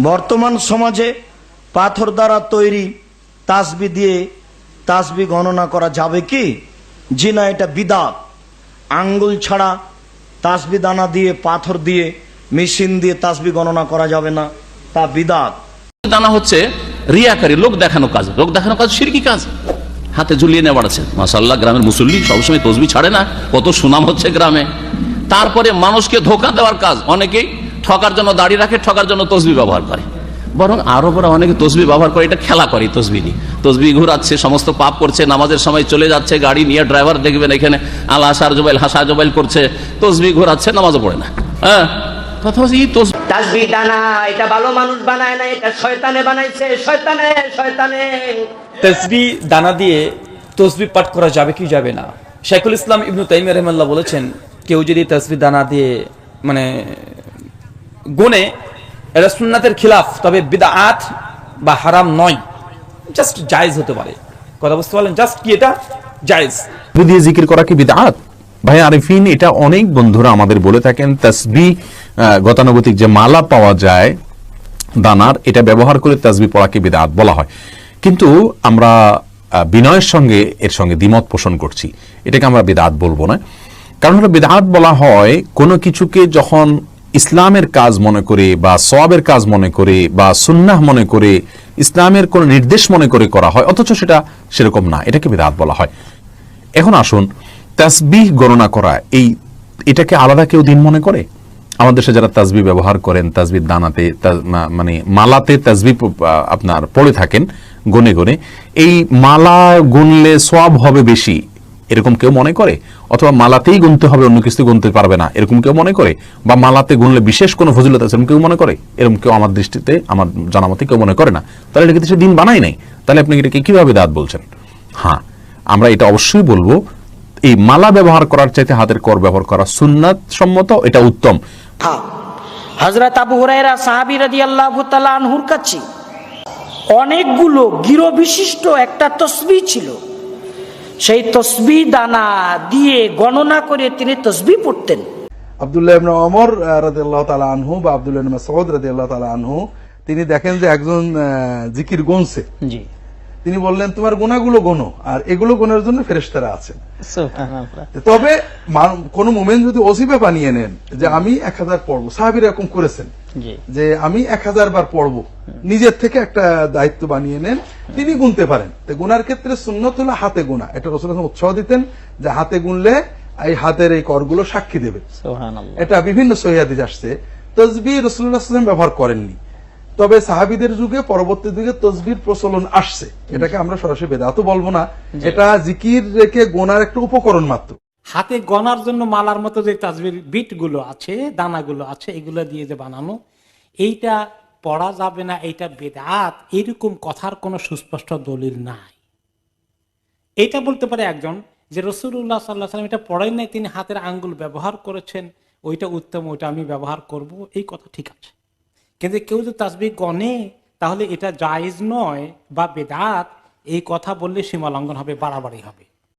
বর্তমান সমাজে পাথর দ্বারা তৈরি তাসবি দিয়ে তাসবি গণনা করা যাবে কি? জি না, এটা বিদআত। আঙ্গুল ছাড়া তাসবি দানা দিয়ে, পাথর দিয়ে, মেশিন দিয়ে তাসবি গণনা করা যাবে না, তা বিদআত। দানা হচ্ছে রিয়াকারী, লোক দেখানো কাজ। লোক দেখানো কাজ শিরকি কাজ। হাতে ঝুলিয়ে নেওয়া আছে, মাশাআল্লাহ গ্রামের মুসল্লি সবসময় তসবি ছাড়ে না, কত সুনাম হচ্ছে গ্রামে। তারপরে মানুষকে ধোঁকা দেওয়ার কাজ, অনেকেই ঠকার জন্য দাড়ি রাখে, ঠকার জন্য তসবি ব্যবহার করে। বরং আরবরা অনেকে তসবি ব্যবহার করে, এটা খেলা করে, তসবি নিয়ে তসবি ঘুরাচ্ছে, সমস্ত পাপ করছে, নামাজের সময় চলে যাচ্ছে গাড়ি নিয়ে, ড্রাইভার দেখবেন এখানে আল হাসার জোবাইল হাসা জোবাইল করছে, তসবি ঘুরাচ্ছে, নামাজও পড়ে না। হ্যাঁ, তাসবিহ দানা এটা ভালো মানুষ বানায় না, এটা শয়তানে বানাইছে, শয়তানে। তাসবিহ দানা দিয়ে তসবিহ পাঠ করা যাবে কি যাবে না? শাইখুল ইসলাম ইবনে তাইমিয়া রাহিমাহুল্লাহ বলেছেন, কেউ যদি তাসবিহ দানা দিয়ে মানে গুনে, এটা সুন্নাতের খিলাফ, তবে বিদআত বা হারাম নয়, জাস্ট জায়েজ হতে পারে। কথা বুঝতে পারলেন? জাস্ট কি এটা জায়েজ। দিয়ে জিকির করা কি বিদআত? ভাই আরিফিন, এটা অনেক বন্ধুরা আমাদের বলে থাকেন, তাসবিহ গতানুগতিক যে মালা পাওয়া যায় দানার, এটা ব্যবহার করে তাসবিহ পড়াকে বিদআত বলা হয়। কিন্তু আমরা বিনয়ের সঙ্গে এর সঙ্গে দ্বিমত পোষণ করছি। এটাকে আমরা বিদআত বলবো না। কারণ হলো, বিদআত বলা হয় কোনো কিছুকে যখন ইসলামের কাজ মনে করে বা সওয়াবের কাজ মনে করে বা সুন্নাহ মনে করে, ইসলামের কোন নির্দেশ মনে করে করা হয়, অথচ সেটা সেরকম না, এটাকে বিদআত বলা হয়। এখন আসুন, তাসবিহ গণনা করা, এটাকে আলাদা কেউ দিন মনে করে? আমাদের দেশে যারা তাসবিহ ব্যবহার করেন, তাসবিহ দানাতে মানে মালাতে তাসবিহ আপনার পড়ে থাকেন গুনে গুনে, এই মালা গুনলে সওয়াব হবে বেশি, এরকম কেউ মনে করে? অথবা মালাতেই গুনতে হবে, অন্য কিছু গুনতে পারবে না, এরকম কেউ মনে করে? বা মালাতে গুনলে বিশেষ কোনো ফজিলত আছে, এরকম কেউ মনে করে? এরকম কেউ আমার দৃষ্টিতে, আমার জানা মতে কেউ মনে করে না। তাহলে এটাকে সে দিন বানাই নাই, তাহলে আপনি এটাকে কিভাবে বিদআত বলছেন? হ্যাঁ, আমরা এটা অবশ্যই বলবো, এই মালা ব্যবহার করার চাইতে হাতের কর ব্যবহার করা সুন্নাত সম্মত, এটা উত্তম। হযরত আবু হুরায়রা সাহাবী রাদিয়াল্লাহু তাআলা আনহুর কাছে অনেকগুলো গিরো বিশিষ্ট একটা তসবিহ ছিল। সেই তসবিহ দানা দিয়ে গণনা করে তিনি তসবিহ পড়তেন। আব্দুল্লাহ ইবনে ওমর রাদিয়াল্লাহু তাআলা আনহু বা আব্দুল্লাহ ইবনে মাসউদ রাদিয়াল্লাহু তাআলা আনহু, তিনি দেখেন যে একজন জিকির গুনছে। জি, তিনি বললেন, তোমার গুনাহগুলো গোনো, আর এগুলো গোনার জন্য ফেরেশতারা আছেন। সুবহানাল্লাহ। তবে কোন মুমিন যদি ওসিফা বানিয়ে নেন যে আমি 1000 পড়বো, সাহাবীরা এরকম করেছেন যে আমি 1000 বার পড়বো, নিজের থেকে একটা দায়িত্ব বানিয়ে নেন, তিনি গুনতে পারেন। তো গুনার ক্ষেত্রে সুন্নত হলো হাতে গুনা। এটা রাসূলুল্লাহ উৎসাহ দিতেন যে হাতে গুনলে এই হাতের এই করগুলো সাক্ষী দেবে। সুবহানাল্লাহ। এটা বিভিন্ন সহিহ হাদিস আসছে। তাসবিহ রাসূলুল্লাহ সাল্লাল্লাহু আলাইহি ওয়াসাল্লাম ব্যবহার করেননি, তবে সাহাবীদের যুগে পরবর্তী যুগে তসবির প্রচলন আসছে। এটাকে আমরা সরাসরি বেদাতও বলবো না, এটা জিকির রেখে গোনার একটা উপকরণ মাত্র। হাতে গনার জন্য মালার মতো যে তাসবির বিট গুলো আছে, দানাগুলো আছে, এগুলো দিয়ে যে বানানো, এইটা পড়া যাবে না, এইটা বেদাত, এরকম কথার কোনো সুস্পষ্ট দলিল নাই। এটা বলতে পারে একজন যে রাসূলুল্লাহ সাল্লাল্লাহু আলাইহি ওয়াসাল্লাম এটা পড়াই নাই, তিনি হাতের আঙ্গুল ব্যবহার করেছেন, ওইটা উত্তম, ওইটা আমি ব্যবহার করব, এই কথা ঠিক আছে। কিন্তু কেউ যদি তাসবিহ গনে, তাহলে এটা জায়েজ নয় বা বেদাত, এই কথা বললে সীমা লঙ্ঘন হবে, বাড়াবাড়ি হবে।